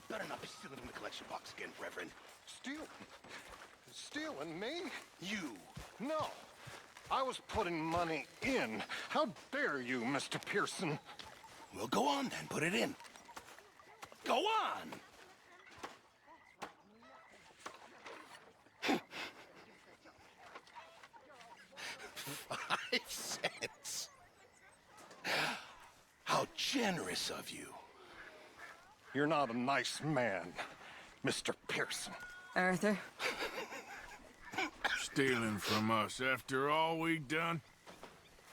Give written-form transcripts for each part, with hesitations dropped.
better not be stealing from the collection box again, Reverend. Stealing? Stealing me? You. No. I was putting money in. How dare you, Mr. Pearson? Well, go on then. Put it in. Go on! 5 cents. How generous of you. You're not a nice man, Mr. Pearson. Arthur? Stealing from us after all we've done?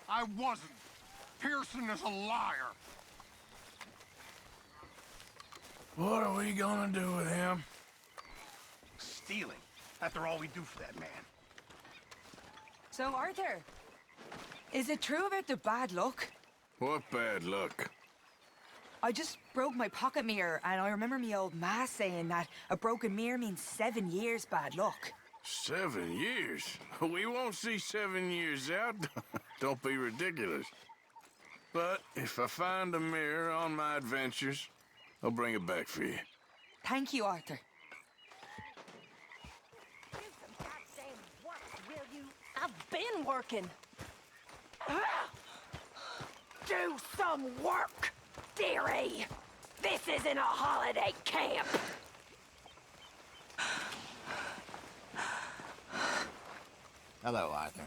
I wasn't. Pearson is a liar. What are we gonna do with him? Stealing. After all we do for that man. So, Arthur, is it true about the bad luck? What bad luck? I just broke my pocket mirror, and I remember me old ma saying that a broken mirror means 7 years bad luck. 7 years? We won't see 7 years out. Don't be ridiculous. But if I find a mirror on my adventures, I'll bring it back for you. Thank you, Arthur. Do some goddamn work, will you? I've been working. Do some work, dearie. This isn't a holiday camp. Hello, Arthur.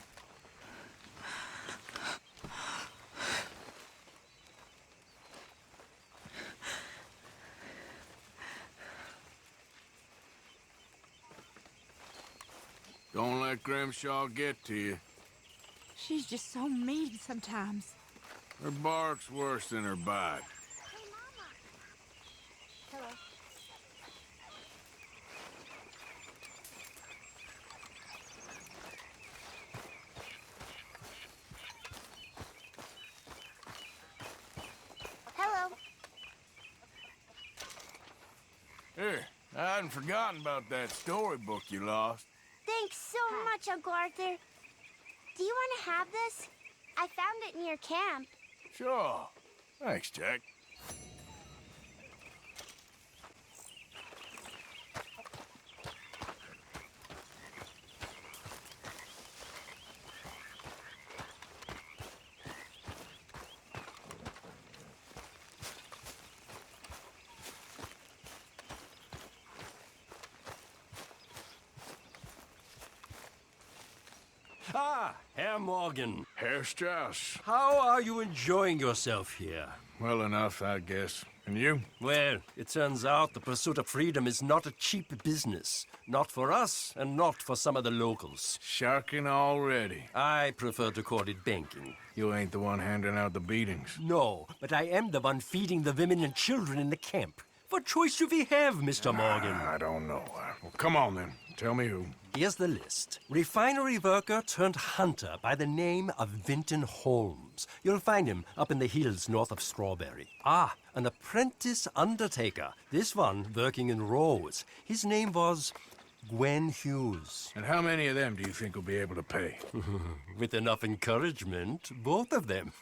Don't let Grimshaw get to you. She's just so mean sometimes. Her bark's worse than her bite. Hey, Mama. Hello. Hello. Here, I hadn't forgotten about that storybook you lost. Thanks so much, Uncle Arthur. Do you want to have this? I found it near camp. Sure. Thanks, Jack. Ah, Herr Morgan. Herr Strauss. How are you enjoying yourself here? Well enough, I guess. And you? Well, it turns out the pursuit of freedom is not a cheap business. Not for us, and not for some of the locals. Sharking already. I prefer to call it banking. You ain't the one handing out the beatings. No, but I am the one feeding the women and children in the camp. What choice do we have, Mr. Morgan? I don't know. Well, come on, then. Tell me who. Here's the list. Refinery worker turned hunter by the name of Vinton Holmes. You'll find him up in the hills north of Strawberry. Ah, an apprentice undertaker. This one working in rows. His name was Gwen Hughes. And how many of them do you think will be able to pay? With enough encouragement, both of them.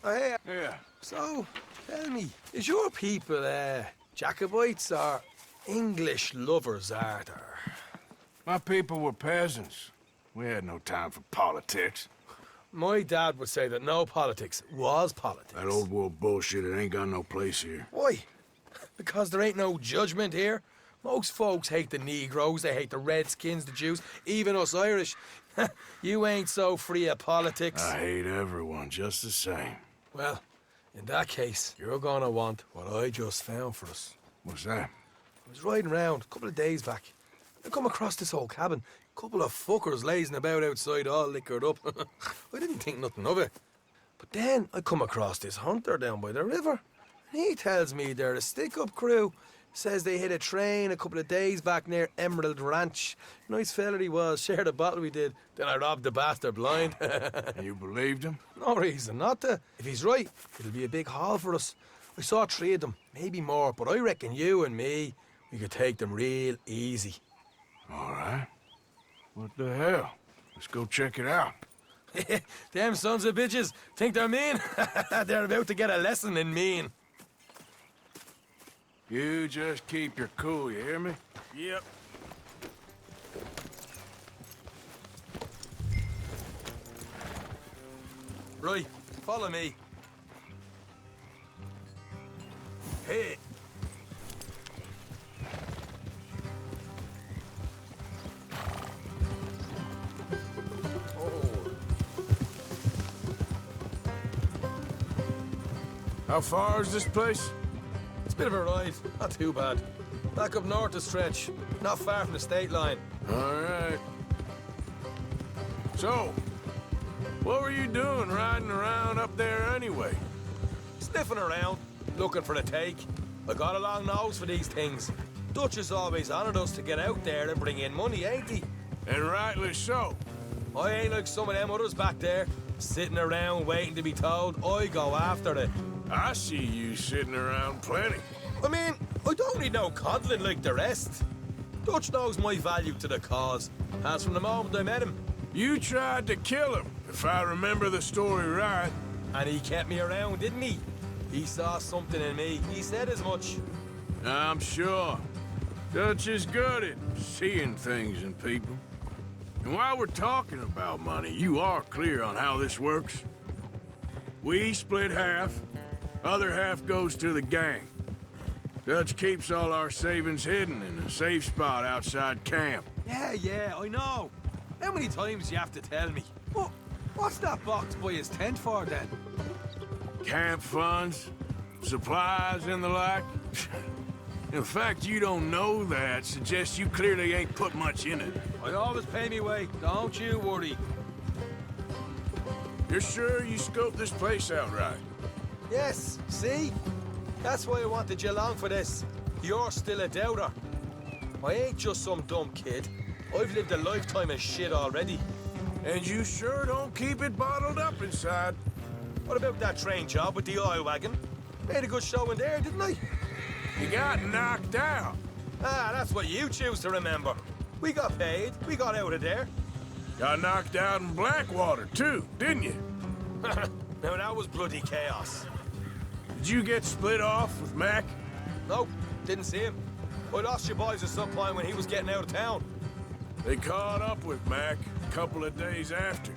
Oh, hey, Yeah. so, tell me, is your people, Jacobites or English lovers, Arthur? My people were peasants. We had no time for politics. My dad would say that no politics was politics. That old world bullshit, it ain't got no place here. Why? Because there ain't no judgment here. Most folks hate the Negroes, they hate the Redskins, the Jews, even us Irish. You ain't so free of politics. I hate everyone just the same. Well, in that case, you're gonna want what I just found for us. What's that? I was riding around a couple of days back. I come across this old cabin. Couple of fuckers lazing about outside all liquored up. I didn't think nothing of it. But then I come across this hunter down by the river. And he tells me they're a stick-up crew. Says they hit a train a couple of days back near Emerald Ranch. Nice fella he was, shared a bottle we did. Then I robbed the bastard blind. And you believed him? No reason not to. If he's right, it'll be a big haul for us. I saw 3 of them, maybe more, but I reckon you and me, we could take them real easy. All right. What the hell? Let's go check it out. Them sons of bitches think they're mean. They're about to get a lesson in mean. You just keep your cool, you hear me? Yep. Right, follow me. Hey. How far is this place? It's a bit of a ride, not too bad. Back up north to stretch, not far from the state line. All right. So, what were you doing riding around up there anyway? Sniffing around, looking for the take. I got a long nose for these things. Dutch has always honoured us to get out there and bring in money, ain't he? And rightly so. I ain't like some of them others back there, sitting around waiting to be told. I go after it. I see you sitting around plenty. I mean, I don't need no coddling like the rest. Dutch knows my value to the cause, as from the moment I met him. You tried to kill him, if I remember the story right. And he kept me around, didn't he? He saw something in me. He said as much. I'm sure. Dutch is good at seeing things in people. And while we're talking about money, you are clear on how this works? We split half, other half goes to the gang. Dutch keeps all our savings hidden in a safe spot outside camp. Yeah, I know. How many times do you have to tell me? What's that box by his tent for, then? Camp funds, supplies, and the like. The fact you don't know that suggests you clearly ain't put much in it. I always pay me way, don't you worry. You're sure you scoped this place out right? Yes, see? That's why I wanted you along for this. You're still a doubter. I ain't just some dumb kid. I've lived a lifetime of shit already. And you sure don't keep it bottled up inside. What about that train job with the oil wagon? Made a good show in there, didn't I? You got knocked out. Ah, that's what you choose to remember. We got paid. We got out of there. Got knocked out in Blackwater, too, didn't you? Now, that was bloody chaos. Did you get split off with Mac? Nope, didn't see him. I lost your boys at some point when he was getting out of town. They caught up with Mac a couple of days after.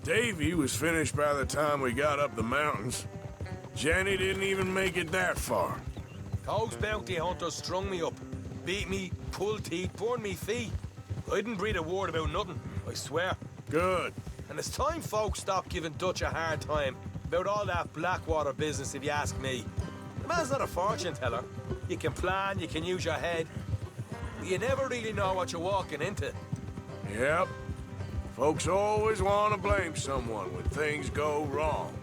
Davy was finished by the time we got up the mountains. Jenny didn't even make it that far. Those bounty hunters strung me up, beat me, pulled teeth, burned me feet. I didn't breathe a word about nothing, I swear. Good. And it's time folks stopped giving Dutch a hard time about all that Blackwater business, if you ask me. The man's not a fortune teller. You can plan, you can use your head, but you never really know what you're walking into. Yep. Folks always want to blame someone when things go wrong.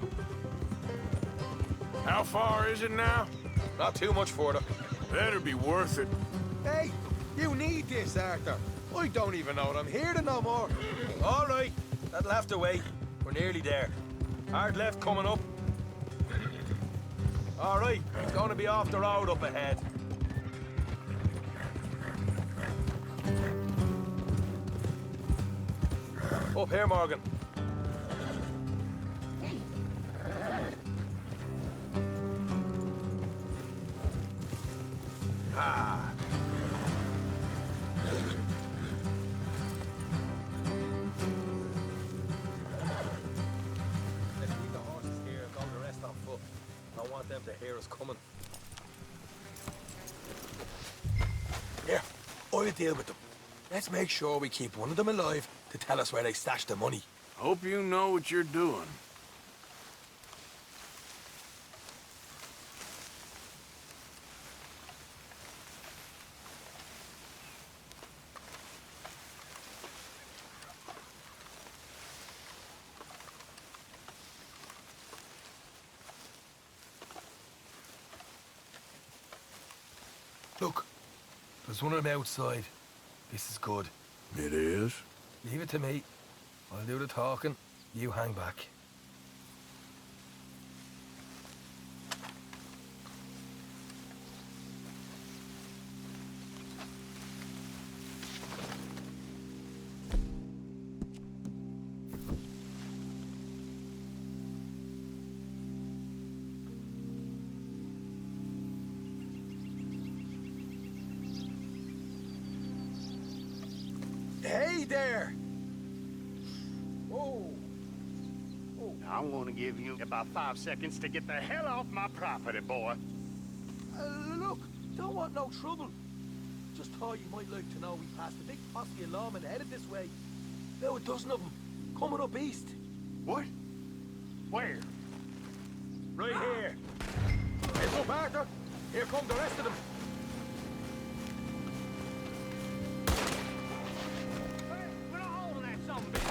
How far is it now? Not too much further. Better be worth it. Hey, you need this, Arthur. I don't even know what I'm here to no more. All right, that'll have to wait. We're nearly there. Hard left coming up. All right, it's going to be off the road up ahead. Up here, Morgan. Ah. Let's leave the horses here and go the rest on foot. I want them to hear us coming. Here, I'll deal with them. Let's make sure we keep one of them alive to tell us where they stashed the money. Hope you know what you're doing. Look, there's one of them outside. This is good. It is? Leave it to me. I'll do the talking. You hang back. Hey there! Whoa! I'm gonna give you about 5 seconds to get the hell off my property, boy. Look, don't want no trouble. Just thought you might like to know we passed a big posse of lawmen headed this way. About a dozen of them, coming up east. What? Where? Right here. Heads up, Arthur. Here come the rest of them. Put a hole in that sumbitch.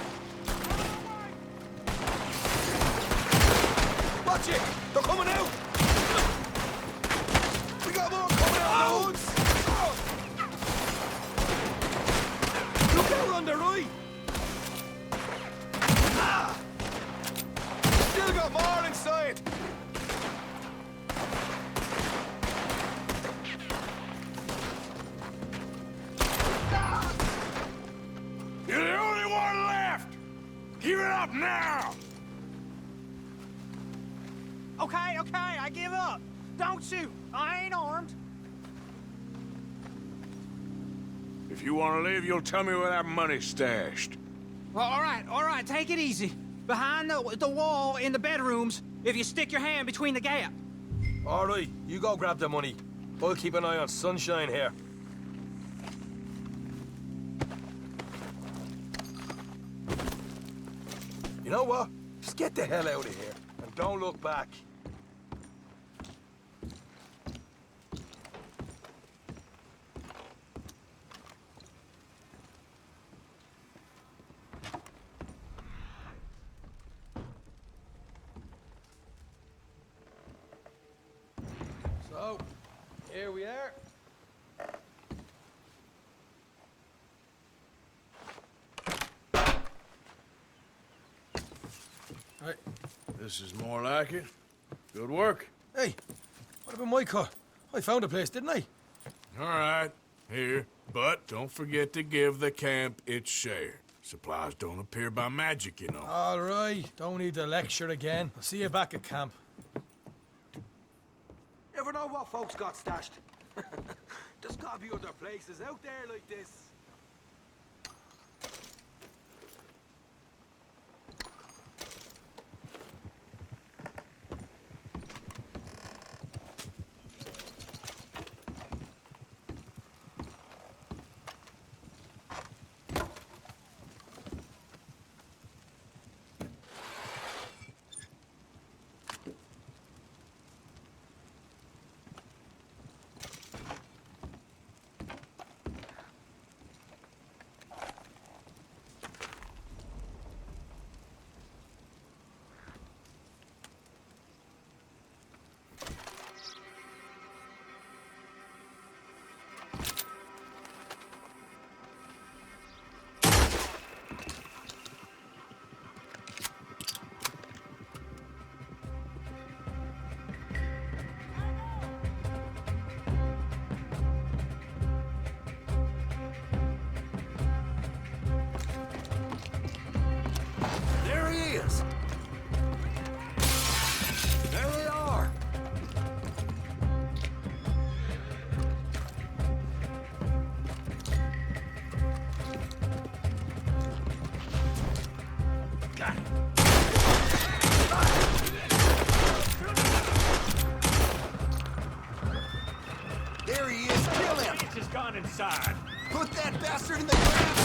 Watch it! They're coming out! We got more coming out of the woods! Look out on the right! Ah! Still got more inside! You're the only one left! Give it up now! Okay, I give up. Don't shoot. I ain't armed. If you want to leave, you'll tell me where that money's stashed. Well, all right, take it easy. Behind the wall in the bedrooms, if you stick your hand between the gap. All right, you go grab the money. I'll keep an eye on Sunshine here. You know what? Just get the hell out of here and don't look back. So, here we are. Right. This is more like it. Good work. Hey, what about my car? I found a place, didn't I? All right. Here. But don't forget to give the camp its share. Supplies don't appear by magic, you know. All right, don't need to lecture again. I'll see you back at camp. Never know what folks got stashed. There's gotta be other places out there like this. There he is. There they are. Got it. There he is. Kill him. It's just gone inside. Put that bastard in the ground.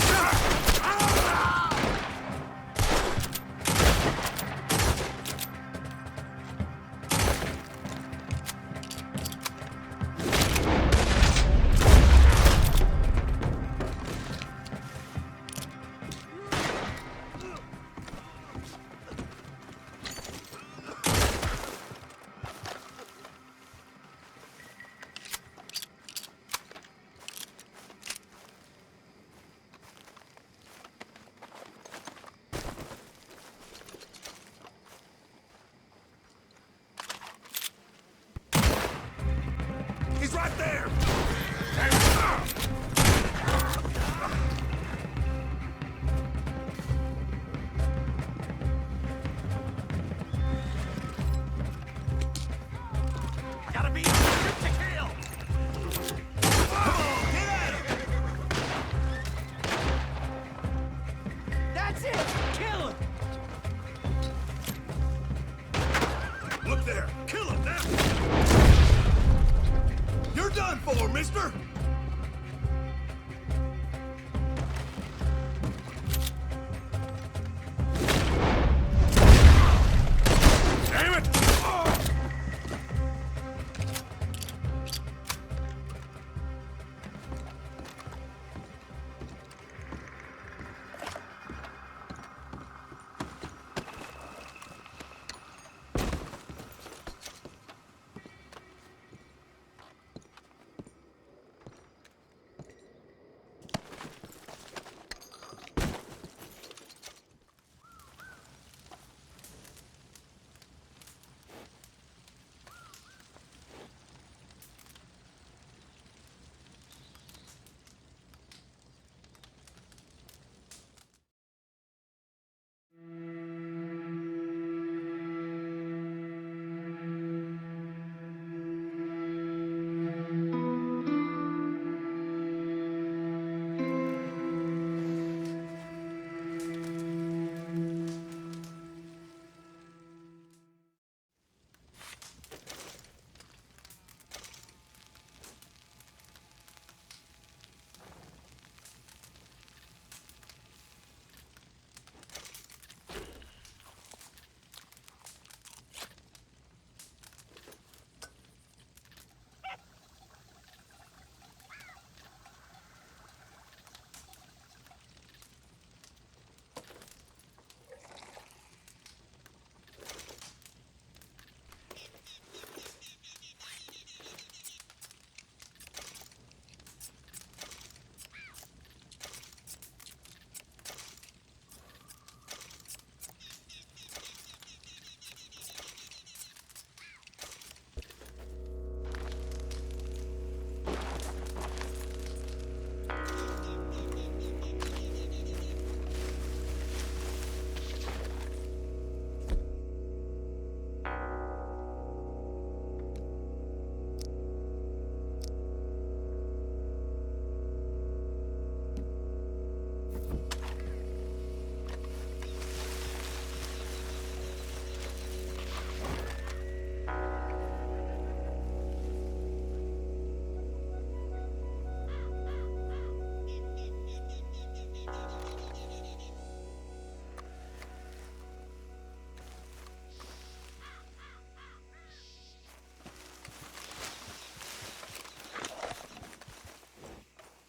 faster! Damn it!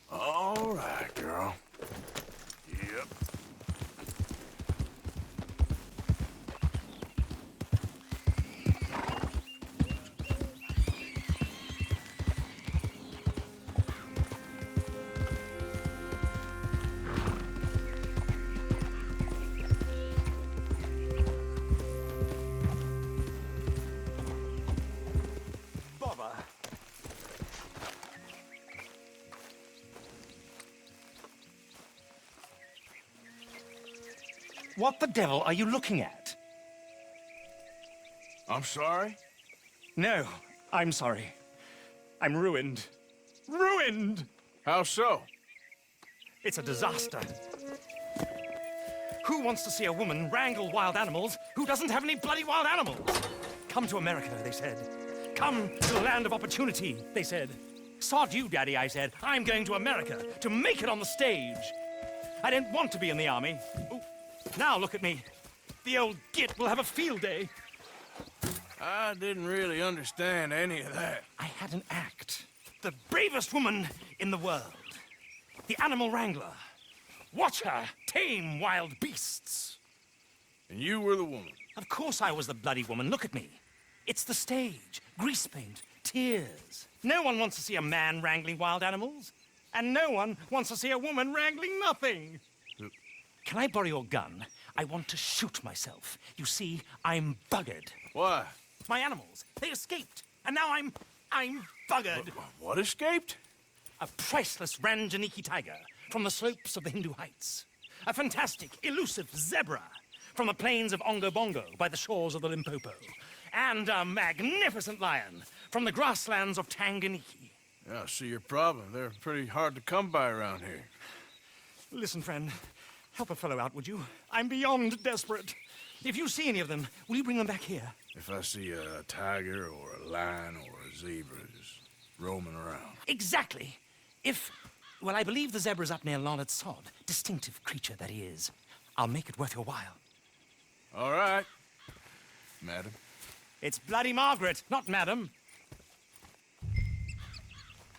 All right, girl. Yep. Bother. What the devil are you looking at? I'm sorry? No, I'm sorry. I'm ruined. Ruined! How so? It's a disaster. Who wants to see a woman wrangle wild animals who doesn't have any bloody wild animals? Come to America, they said. Come to the land of opportunity, they said. Sod you, Daddy, I said. I'm going to America to make it on the stage. I didn't want to be in the army. Ooh. Now look at me. The old git will have a field day. I didn't really understand any of that. I had an act. The bravest woman in the world. The animal wrangler. Watch her tame wild beasts. And you were the woman. Of course I was the bloody woman. Look at me. It's the stage. Grease paint. Tears. No one wants to see a man wrangling wild animals. And no one wants to see a woman wrangling nothing. Can I borrow your gun? I want to shoot myself. You see, I'm buggered. Why? My animals, they escaped. And now I'm buggered. What escaped? A priceless Ranjaniki tiger from the slopes of the Hindu Heights. A fantastic, elusive zebra from the plains of Ongo Bongo by the shores of the Limpopo. And a magnificent lion from the grasslands of Tanganyika. Yeah, I see your problem. They're pretty hard to come by around here. Listen, friend. Help a fellow out, would you? I'm beyond desperate. If you see any of them, will you bring them back here? If I see a tiger or a lion or a zebra, just roaming around. Exactly. Well, I believe the zebra's up near Lonnet Sod. Distinctive creature that he is. I'll make it worth your while. All right, madam. It's bloody Margaret, not madam.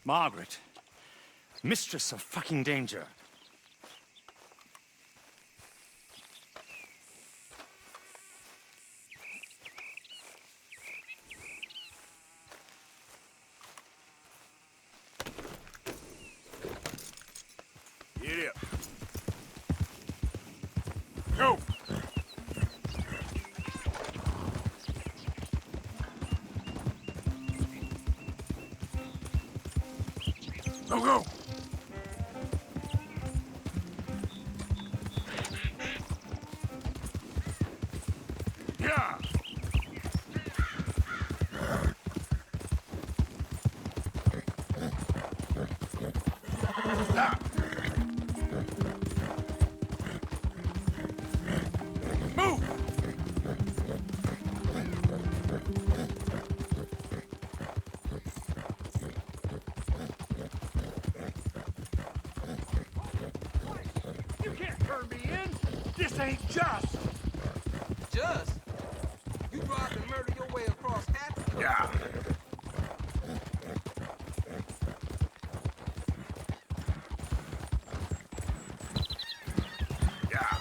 Margaret. Mistress of fucking danger. Get up. Go! Go, go! Yeah! Ah. Move! You can't turn me in! This ain't just! Just? You robbed and murdered your way across Africa? Yeah. Yeah.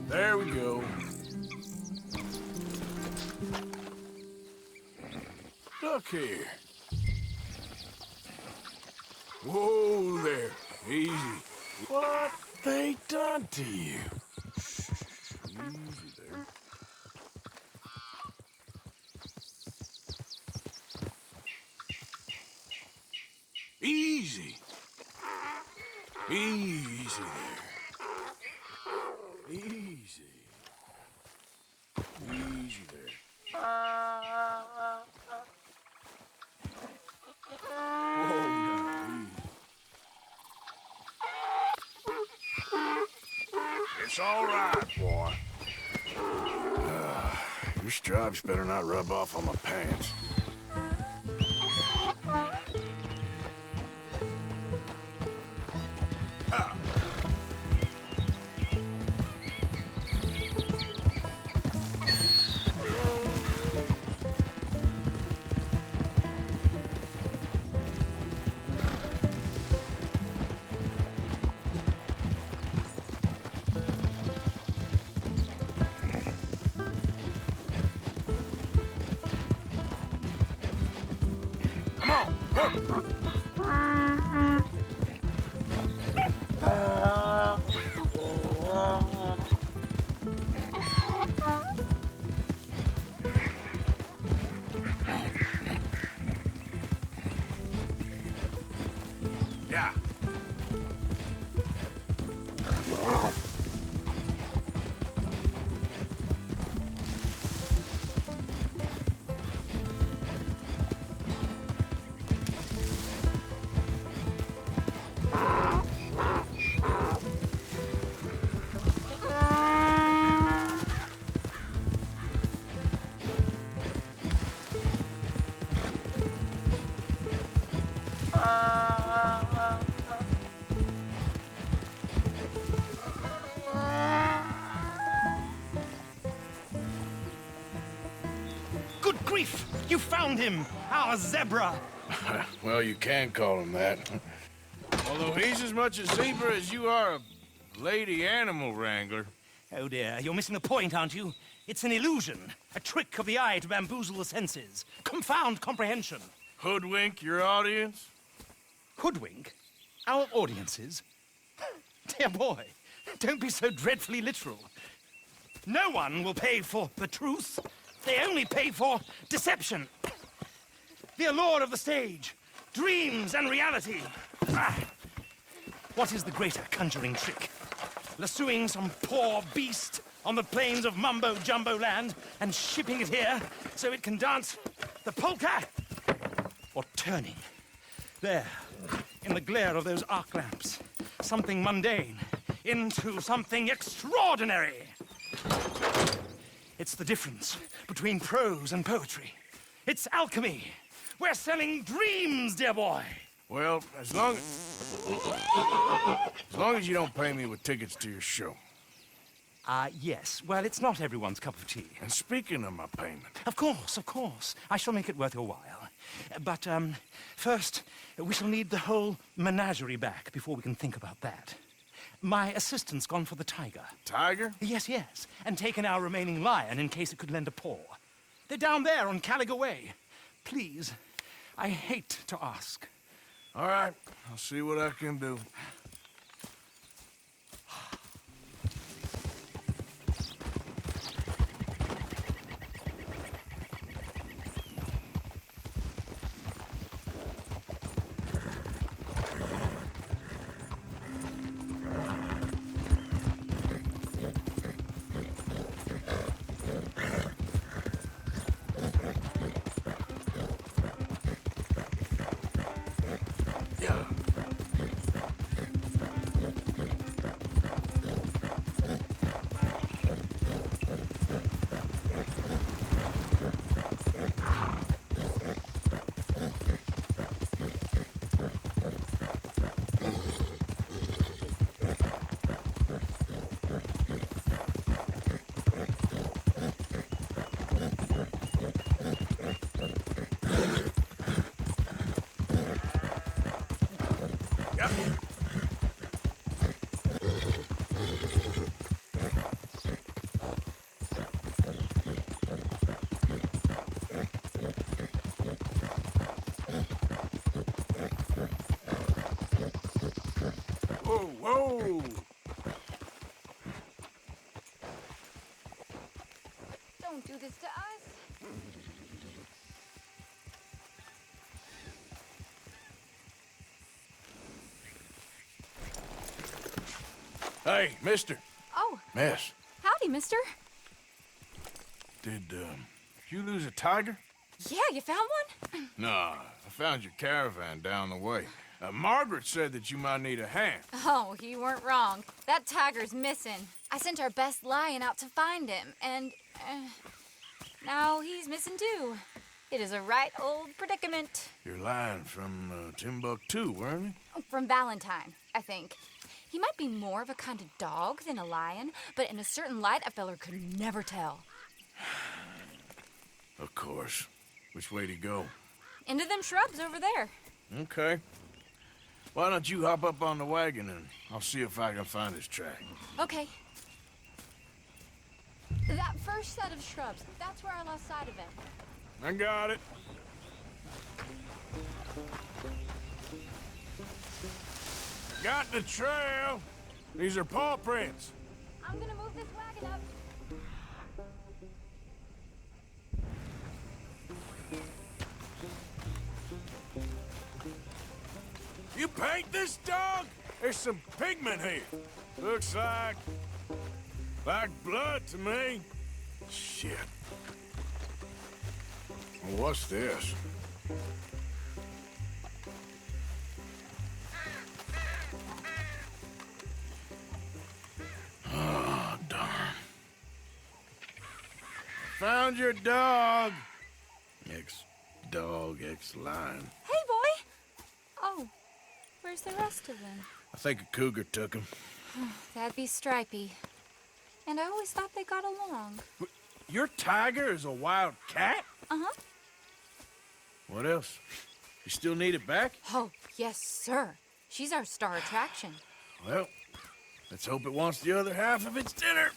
There we go. Look here. Whoa there. Easy. What they done to you? Easy there. Easy. Easy there. Easy. Easy there. Whoa, now, easy. It's all right, boy. Your stripes better not rub off on my pants. Come on, work. Yeah. Good grief! You found him! Our zebra! Well, you can call him that. Although he's as much a zebra as you are a lady animal wrangler. Oh dear, you're missing the point, aren't you? It's an illusion, a trick of the eye to bamboozle the senses, confound comprehension. Hoodwink your audience? Hoodwink? Our audiences? Dear boy, don't be so dreadfully literal. No one will pay for the truth. They only pay for deception. The allure of the stage, dreams and reality. What is the greater conjuring trick? Lassoing some poor beast on the plains of mumbo-jumbo land and shipping it here so it can dance the polka? or turning. There, in the glare of those arc lamps, something mundane into something extraordinary. It's the difference between prose and poetry. It's alchemy. We're selling dreams, dear boy. Well, as long as you don't pay me with tickets to your show. Yes. Well, it's not everyone's cup of tea. And speaking of my payment... Of course. I shall make it worth your while. But, first, we shall need the whole menagerie back before we can think about that. My assistant's gone for the tiger. Tiger? Yes. And taken our remaining lion in case it could lend a paw. They're down there on Caliga Way. Please, I hate to ask. All right, I'll see what I can do. Whoa! Don't do this to us. Hey, mister. Oh. Miss. Howdy, mister. Did you lose a tiger? Yeah, you found one? Nah, I found your caravan down the way. Margaret said that you might need a hand. Oh, you weren't wrong. That tiger's missing. I sent our best lion out to find him, and now he's missing too. It is a right old predicament. You're lying from Timbuktu, weren't you? From Valentine, I think. He might be more of a kind of dog than a lion, but in a certain light, a feller could never tell. Of course. Which way to go? Into them shrubs over there. Okay. Why don't you hop up on the wagon and I'll see if I can find his track. Okay. That first set of shrubs, that's where I lost sight of him. I got it. Got the trail. These are paw prints. I'm gonna move this wagon up. You paint this dog? There's some pigment here. Looks like blood to me. Shit. Well, what's this? Oh, darn. Found your dog. Ex-dog, ex-lion. Hey, boy! Oh, where's the rest of them? I think a cougar took him. That'd be Stripey. And I always thought they got along. Your tiger is a wild cat? Uh-huh. What else? You still need it back? Oh, yes, sir. She's our star attraction. Well, let's hope it wants the other half of its dinner.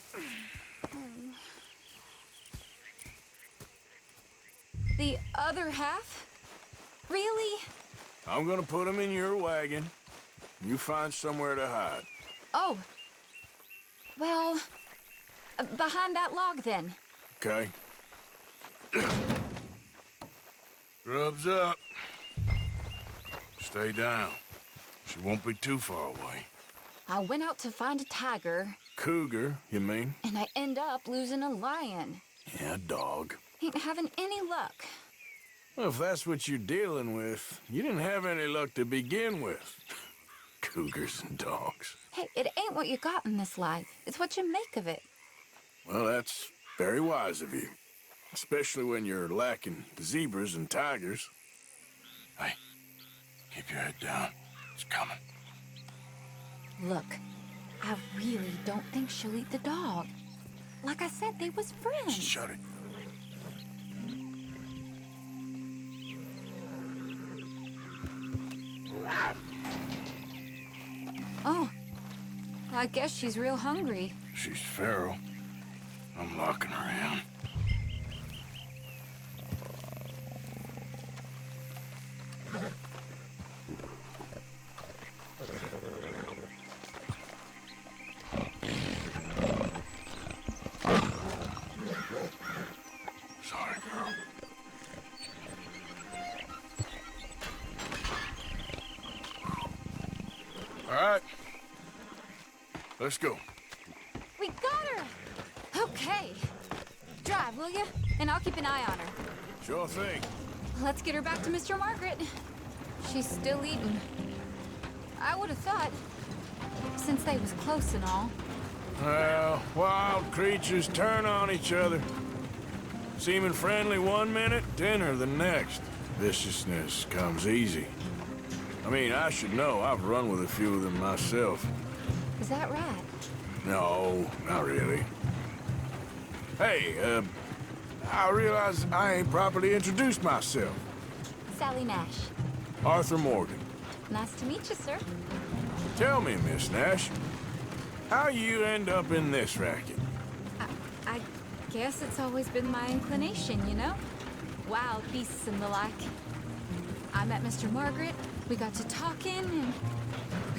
The other half? Really? I'm gonna put him in your wagon. You find somewhere to hide. Oh. Well, behind that log, then. Okay. Grub's up. Stay down. She won't be too far away. I went out to find a tiger. Cougar, you mean? And I end up losing a lion. Yeah, dog. Ain't having any luck. Well, if that's what you're dealing with, you didn't have any luck to begin with. Cougars and dogs. Hey, it ain't what you got in this life. It's what you make of it. Well, that's very wise of you. Especially when you're lacking zebras and tigers. Hey, keep your head down. It's coming. Look, I really don't think she'll eat the dog. Like I said, they was friends. Shut it. Oh, I guess she's real hungry. She's feral. I'm locking her in. Sorry, girl. All right. Let's go. We got her! Okay. Drive, will you? And I'll keep an eye on her. Sure thing. Let's get her back to Mr. Margaret. She's still eating. I would have thought, since they was close and all. Well, wild creatures turn on each other. Seeming friendly one minute, dinner the next. Viciousness comes easy. I mean, I should know. I've run with a few of them myself. Is that right? No, not really. Hey, I realize I ain't properly introduced myself. Sally Nash. Arthur Morgan. Nice to meet you, sir. Tell me, Miss Nash, how you end up in this racket? I guess it's always been my inclination, you know? Wild beasts and the like. I met Mr. Margaret, we got to talking, and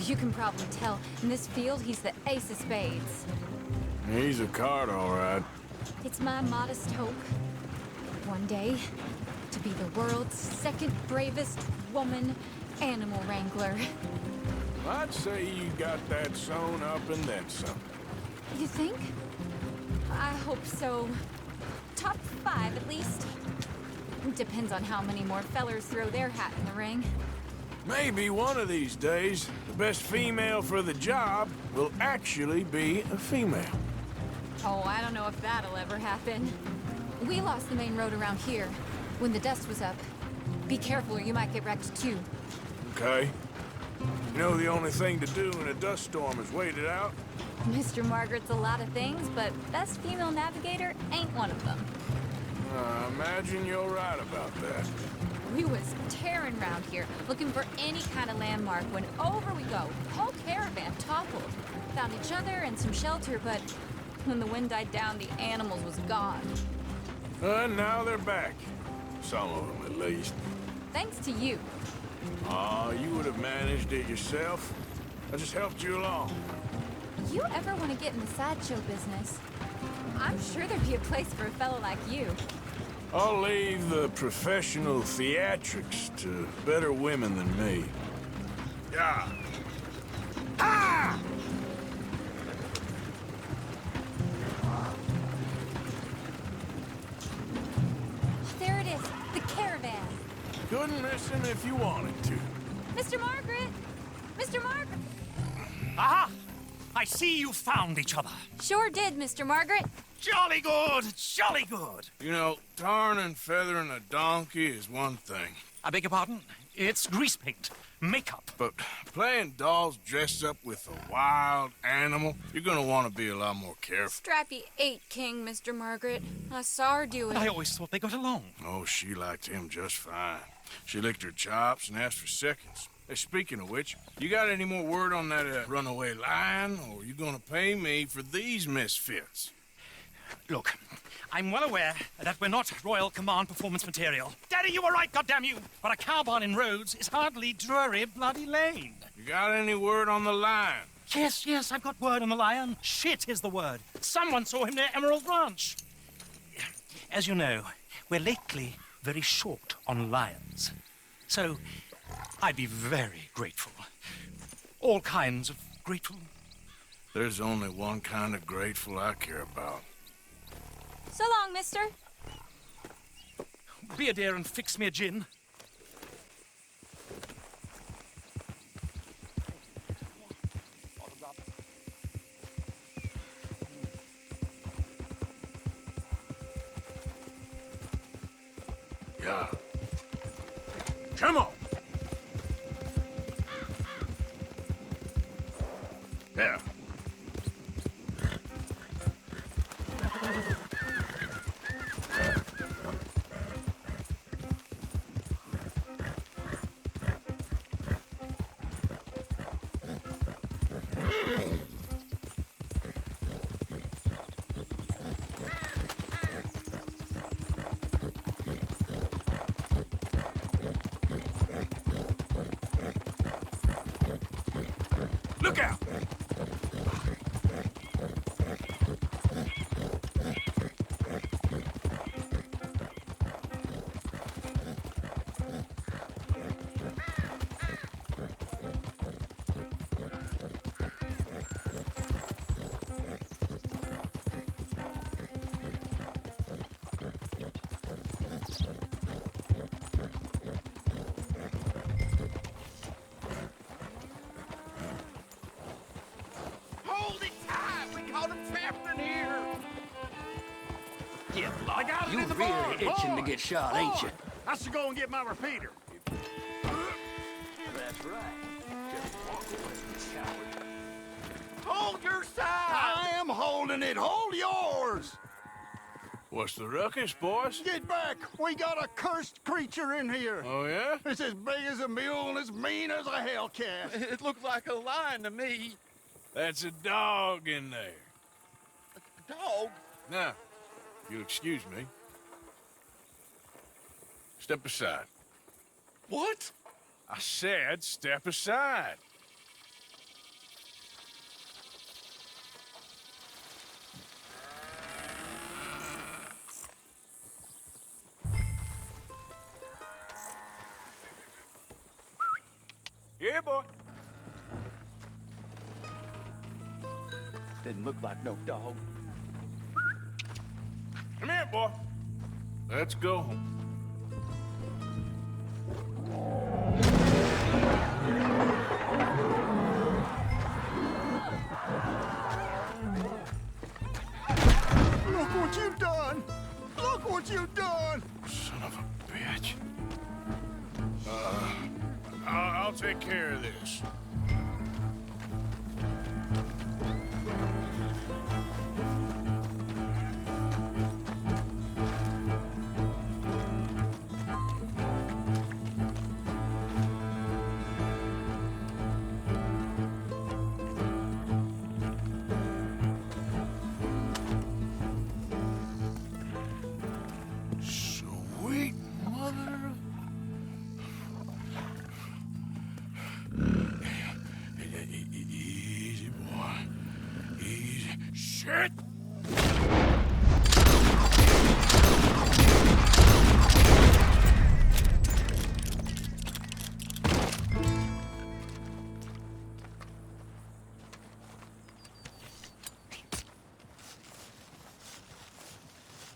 you can probably tell, in this field, he's the ace of spades. He's a card, all right. It's my modest hope, one day, to be the world's second bravest woman animal wrangler. I'd say you got that sewn up and then some. You think? I hope so. Top 5, at least. Depends on how many more fellers throw their hat in the ring. Maybe one of these days, the best female for the job will actually be a female. Oh, I don't know if that'll ever happen. We lost the main road around here when the dust was up. Be careful or you might get wrecked too. Okay. You know the only thing to do in a dust storm is wait it out? Mr. Margaret's a lot of things, but best female navigator ain't one of them. I imagine you're right about that. We was tearing around here, looking for any kind of landmark when over we go. Whole caravan toppled. Found each other and some shelter, but when the wind died down, the animals was gone. And now they're back. Some of them, at least. Thanks to you. Aw, you would have managed it yourself. I just helped you along. You ever want to get in the sideshow business? I'm sure there'd be a place for a fellow like you. I'll leave the professional theatrics to better women than me. Yeah. Ah! There it is, the caravan. Couldn't miss him if you wanted to. Mr. Margaret! Mr. Margaret! Aha! I see you found each other. Sure did, Mr. Margaret. Jolly good, jolly good. You know, tarring and feathering a donkey is one thing. I beg your pardon? It's grease paint, makeup. But playing dolls dressed up with a wild animal, you're gonna want to be a lot more careful. Strappy ate King, Mr. Margaret. I saw her do it. I always thought they got along. Oh, she liked him just fine. She licked her chops and asked for seconds. Hey, speaking of which, you got any more word on that runaway lion, or you gonna pay me for these misfits? Look, I'm well aware that we're not Royal Command performance material. Daddy, you were right, goddamn you! But a cow barn in Rhodes is hardly Drury Bloody Lane. You got any word on the lion? Yes, I've got word on the lion. Shit is the word. Someone saw him near Emerald Ranch. As you know, we're lately very short on lions. So, I'd be very grateful. All kinds of grateful. There's only one kind of grateful I care about. So long, mister. be a dear and fix me a gin? Yeah. Come on. Yeah. Look out! Hold it tight! We caught him trapped in here! Yeah, I got it you in the really barn. itching to Boy, get shot, boy, ain't you? I should go and get my repeater. That's right. Just walk away, coward. Hold your side! I am holding it. Hold yours. What's the ruckus, boys? Get back! We got a cursed creature in here. Oh, yeah? It's as big as a mule and as mean as a hellcat. It looked like a lion to me. That's a dog in there. A dog? Now, you'll excuse me. Step aside. What? I said step aside. Here, boy. Didn't look like no dog. Come here, boy. Let's go. Look what you've done! Look what you've done! Son of a bitch. I'll take care of this. Sweet mother of... Easy, boy. Easy. Shit!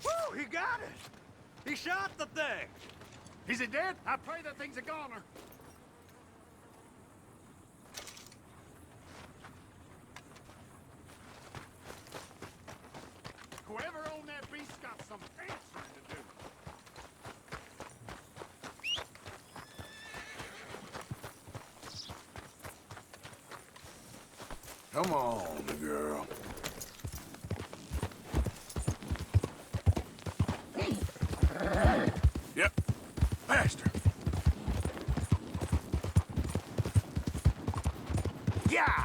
Woo! He got it! He shot the thing! Is it dead? I pray that thing's a goner. Whoever owned that beast got some answering to do. Come on, girl. Yep. Faster. Yeah!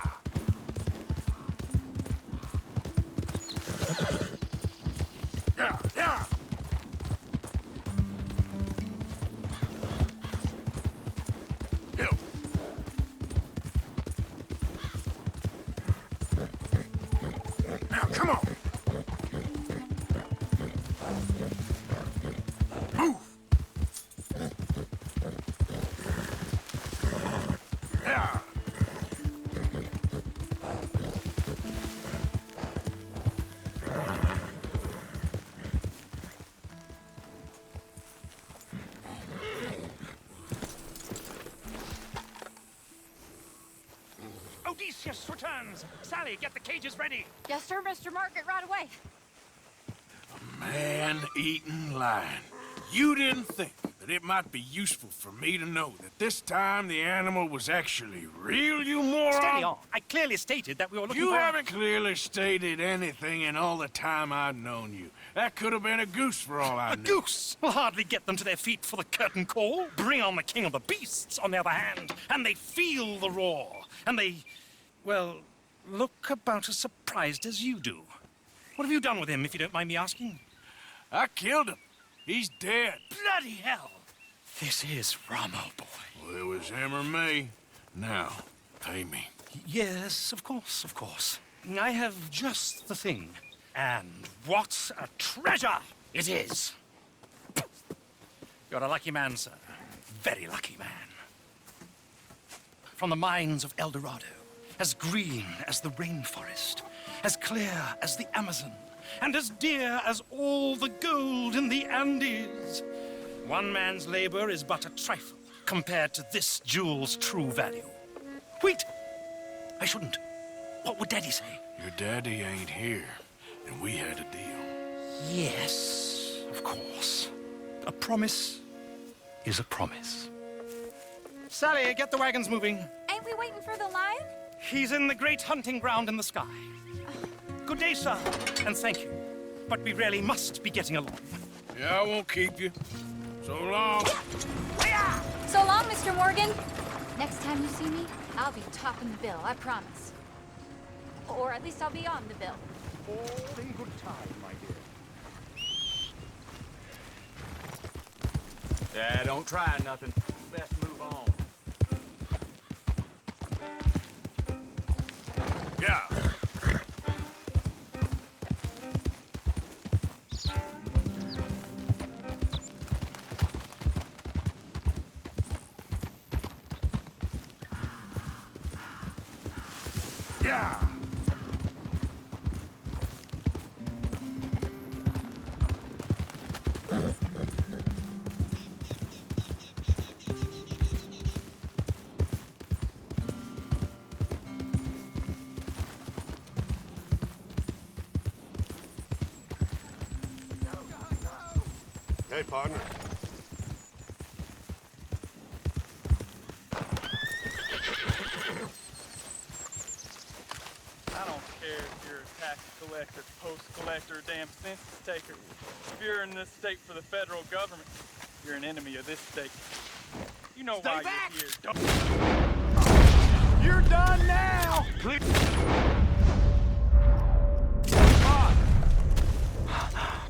Yeah, yeah. Go. Now, come on. Move. Yeah. Odysseus returns. Sally, get the cages ready. Yes, sir, Mr. Margaret, right away. Man-eating lion. You didn't think that it might be useful for me to know that this time the animal was actually real, you moron? Steady on. I clearly stated that we were looking for... You haven't clearly stated anything in all the time I've known you. That could have been a goose for all I knew. A goose will hardly get them to their feet for the curtain call. Bring on the king of the beasts, on the other hand, and they feel the roar. And they, well, look about as surprised as you do. What have you done with him, if you don't mind me asking? I killed him. He's dead. Bloody hell! This is Ramo, boy. Well, it was him or me. Now, pay me. Yes, of course, of course. I have just the thing. And what a treasure it is! You're a lucky man, sir. Very lucky man. From the mines of El Dorado, as green as the rainforest, as clear as the Amazon, and as dear as all the gold in the Andes. One man's labor is but a trifle compared to this jewel's true value. Wait! I shouldn't. What would Daddy say? Your daddy ain't here, and we had a deal. Yes, of course. A promise is a promise. Sally, get the wagons moving. Ain't we waiting for the lion? He's in the great hunting ground in the sky. Good day, sir, and thank you. But we really must be getting along. Yeah, I won't keep you. So long. So long, Mr. Morgan. Next time you see me, I'll be topping the bill, I promise. Or at least I'll be on the bill. All in good time, my dear. Yeah, don't try nothing. Best move on. Yeah. Yeah. Hey, partner. I don't care if you're a tax collector, post collector, or damn census taker. If you're in this state for the federal government, you're an enemy of this state. You know why you're here. Don't... You're done now! Please.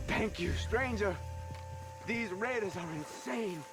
Thank you, stranger. These raiders are insane.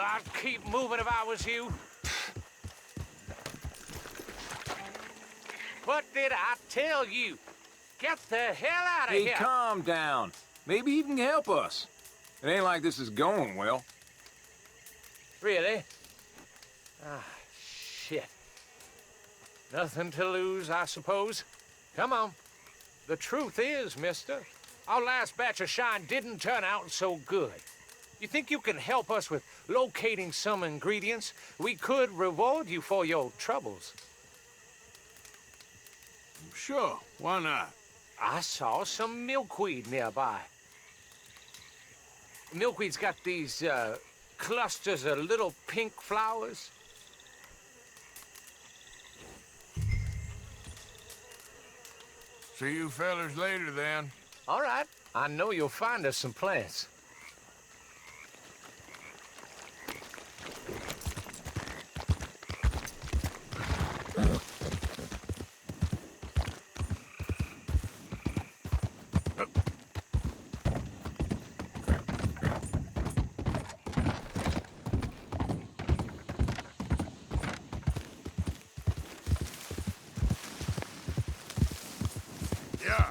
I'd keep moving if I was you. What did I tell you? Get the hell out of Hey, here! calm down. Maybe you can help us. It ain't like this is going well. Really? Ah, shit. Nothing to lose, I suppose. Come on. The truth is, mister, our last batch of shine didn't turn out so good. You think you can help us with locating some ingredients? We could reward you for your troubles. Sure, why not? I saw some milkweed nearby. Milkweed's got these, clusters of little pink flowers. See you fellers later, then. All right. I know you'll find us some plants. Yeah.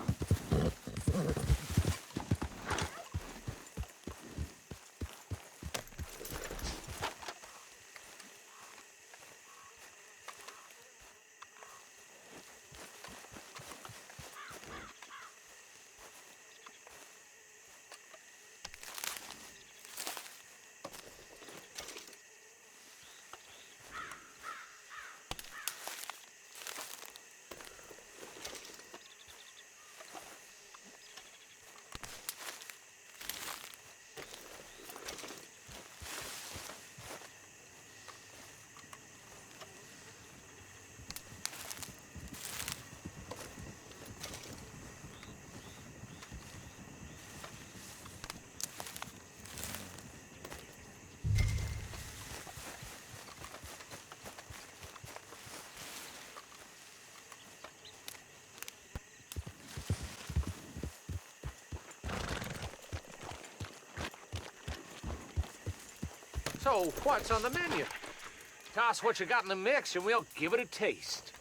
So, what's on the menu? Toss what you got in the mix and we'll give it a taste.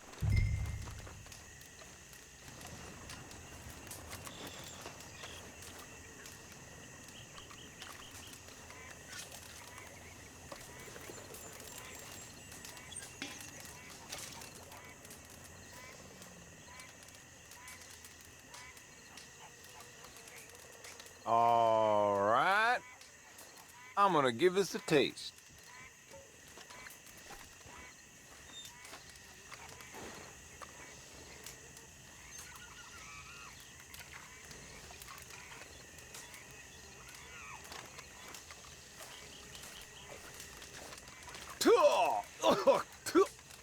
All right. I'm gonna give this a taste.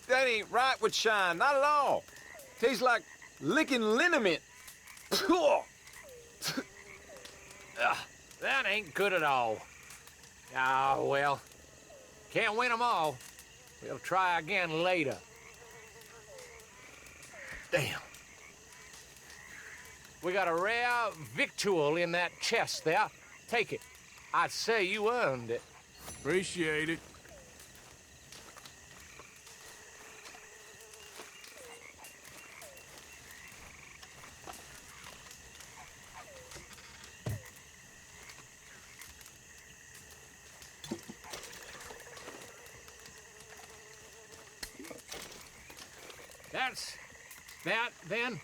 That ain't right with shine, not at all. Tastes like licking liniment. That ain't good at all. Ah, well, can't win them all. We'll try again later. Damn. We got a rare victual in that chest there. Take it. I'd say you earned it. Appreciate it. That's that, then.